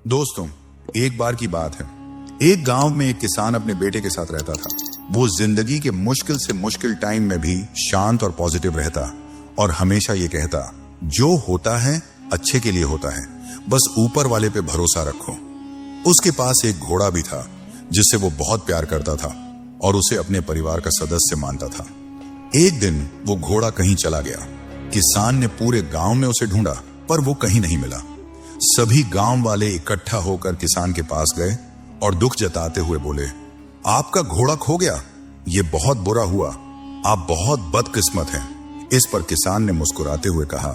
दोस्तों, एक बार की बात है। एक गांव में एक किसान अपने बेटे के साथ रहता था। वो जिंदगी के मुश्किल से मुश्किल टाइम में भी शांत और पॉजिटिव रहता और हमेशा ये कहता, जो होता है अच्छे के लिए होता है, बस ऊपर वाले पे भरोसा रखो। उसके पास एक घोड़ा भी था जिससे वो बहुत प्यार करता था और उसे अपने परिवार का सदस्य मानता था। एक दिन वो घोड़ा कहीं चला गया। किसान ने पूरे गांव में उसे ढूंढा पर वो कहीं नहीं मिला। सभी गांव वाले इकट्ठा होकर किसान के पास गए और दुख जताते हुए बोले, आपका घोड़ा खो गया, ये बहुत बुरा हुआ, आप बहुत बदकिस्मत हैं। इस पर किसान ने मुस्कुराते हुए कहा,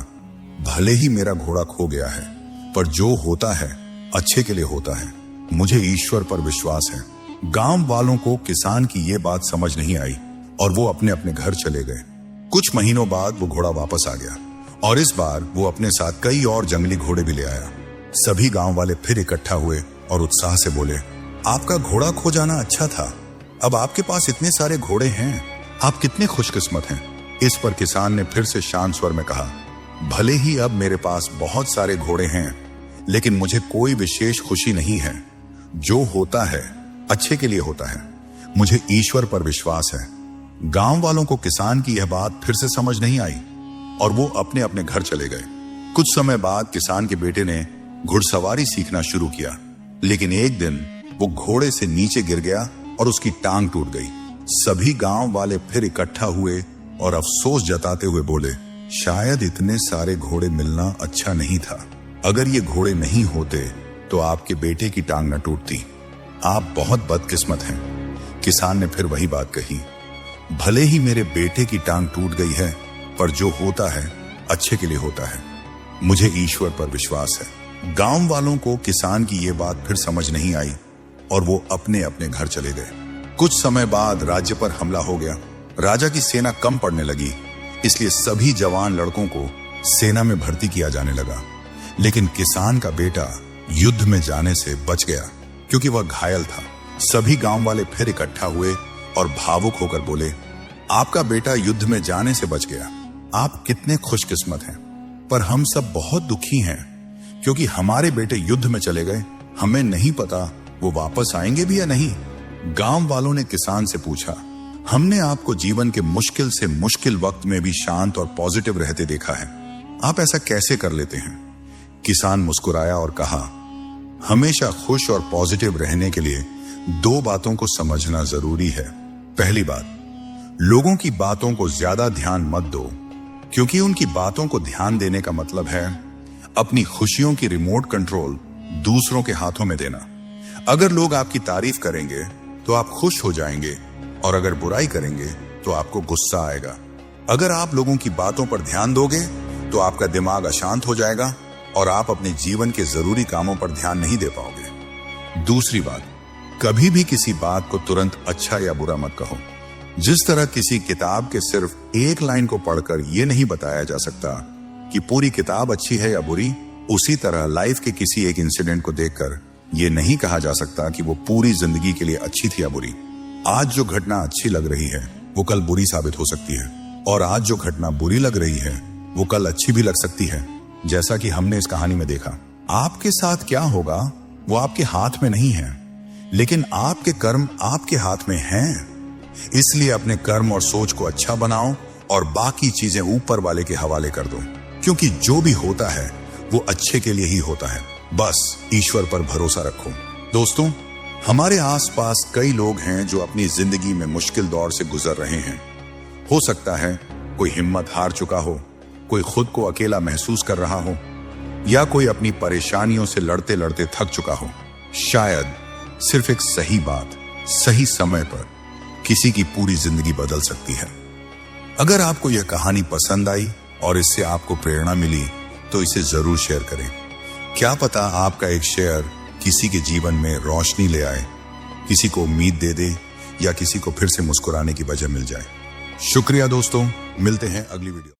भले ही मेरा घोड़ा खो गया है, पर जो होता है अच्छे के लिए होता है। मुझे ईश्वर पर विश्वास है। गांव वालों को किसान की ये बात समझ नहीं आई और वो अपने अपने घर चले गए। कुछ महीनों बाद वो घोड़ा वापस आ गया और इस बार वो अपने साथ कई और जंगली घोड़े भी ले आया। सभी गांव वाले फिर इकट्ठा हुए और उत्साह से बोले, आपका घोड़ा खो जाना अच्छा था, अब आपके पास इतने सारे घोड़े हैं, आप कितने खुशकिस्मत हैं। इस पर किसान ने फिर से शांत स्वर में कहा, भले ही अब मेरे पास बहुत सारे घोड़े हैं, लेकिन मुझे कोई विशेष खुशी नहीं है। जो होता है अच्छे के लिए होता है। मुझे ईश्वर पर विश्वास है। गांव वालों को किसान की यह बात फिर से समझ नहीं आई और वो अपने अपने घर चले गए। कुछ समय बाद किसान के बेटे ने घुड़सवारी सीखना शुरू किया, लेकिन एक दिन वो घोड़े से नीचे गिर गया और उसकी टांग टूट गई। सभी गांव वाले फिर इकट्ठा हुए और अफसोस जताते हुए बोले, शायद इतने सारे घोड़े मिलना अच्छा नहीं था। अगर ये घोड़े नहीं होते तो आपके बेटे की टांग न टूटती। आप बहुत बदकिस्मत हैं। किसान ने फिर वही बात कही, भले ही मेरे बेटे की टांग टूट गई है, पर जो होता है अच्छे के लिए होता है। मुझे ईश्वर पर विश्वास है। गांव वालों को किसान की ये बात फिर समझ नहीं आई और वो अपने अपने घर चले गए। कुछ समय बाद राज्य पर हमला हो गया। राजा की सेना कम पड़ने लगी, इसलिए सभी जवान लड़कों को सेना में भर्ती किया जाने लगा। लेकिन किसान का बेटा युद्ध में जाने से बच गया क्योंकि वह घायल था। सभी गांव वाले फिर इकट्ठा हुए और भावुक होकर बोले, आपका बेटा युद्ध में जाने से बच गया, आप कितने खुशकिस्मत हैं। पर हम सब बहुत दुखी हैं क्योंकि हमारे बेटे युद्ध में चले गए। हमें नहीं पता वो वापस आएंगे भी या नहीं। गांव वालों ने किसान से पूछा, हमने आपको जीवन के मुश्किल से मुश्किल वक्त में भी शांत और पॉजिटिव रहते देखा है, आप ऐसा कैसे कर लेते हैं। किसान मुस्कुराया और कहा, हमेशा खुश और पॉजिटिव रहने के लिए दो बातों को समझना जरूरी है। पहली बात, लोगों की बातों को ज्यादा ध्यान मत दो, क्योंकि उनकी बातों को ध्यान देने का मतलब है अपनी खुशियों की रिमोट कंट्रोल दूसरों के हाथों में देना। अगर लोग आपकी तारीफ करेंगे तो आप खुश हो जाएंगे और अगर बुराई करेंगे तो आपको गुस्सा आएगा। अगर आप लोगों की बातों पर ध्यान दोगे तो आपका दिमाग अशांत हो जाएगा और आप अपने जीवन के जरूरी कामों पर ध्यान नहीं दे पाओगे। दूसरी बात, कभी भी किसी बात को तुरंत अच्छा या बुरा मत कहो। जिस तरह किसी किताब के सिर्फ एक लाइन को पढ़कर यह नहीं बताया जा सकता कि पूरी किताब अच्छी है या बुरी, उसी तरह लाइफ के किसी एक इंसिडेंट को देखकर यह नहीं कहा जा सकता कि वो पूरी जिंदगी के लिए अच्छी थी या बुरी। आज जो घटना अच्छी लग रही है वो कल बुरी साबित हो सकती है और आज जो घटना बुरी लग रही है वो कल अच्छी भी लग सकती है। जैसा कि हमने इस कहानी में देखा, आपके साथ क्या होगा वो आपके हाथ में नहीं है, लेकिन आपके कर्म आपके हाथ में हैं। इसलिए अपने कर्म और सोच को अच्छा बनाओ और बाकी चीजें ऊपर वाले के हवाले कर दो, क्योंकि जो भी होता है वो अच्छे के लिए ही होता है। बस ईश्वर पर भरोसा रखो। दोस्तों, हमारे आसपास कई लोग हैं जो अपनी जिंदगी में मुश्किल दौर से गुजर रहे हैं। हो सकता है कोई हिम्मत हार चुका हो, कोई खुद को अकेला महसूस कर रहा हो, या कोई अपनी परेशानियों से लड़ते लड़ते थक चुका हो। शायद सिर्फ एक सही बात सही समय पर किसी की पूरी जिंदगी बदल सकती है। अगर आपको यह कहानी पसंद आई और इससे आपको प्रेरणा मिली तो इसे जरूर शेयर करें। क्या पता आपका एक शेयर किसी के जीवन में रोशनी ले आए, किसी को उम्मीद दे दे या किसी को फिर से मुस्कुराने की वजह मिल जाए। शुक्रिया दोस्तों, मिलते हैं अगली वीडियो।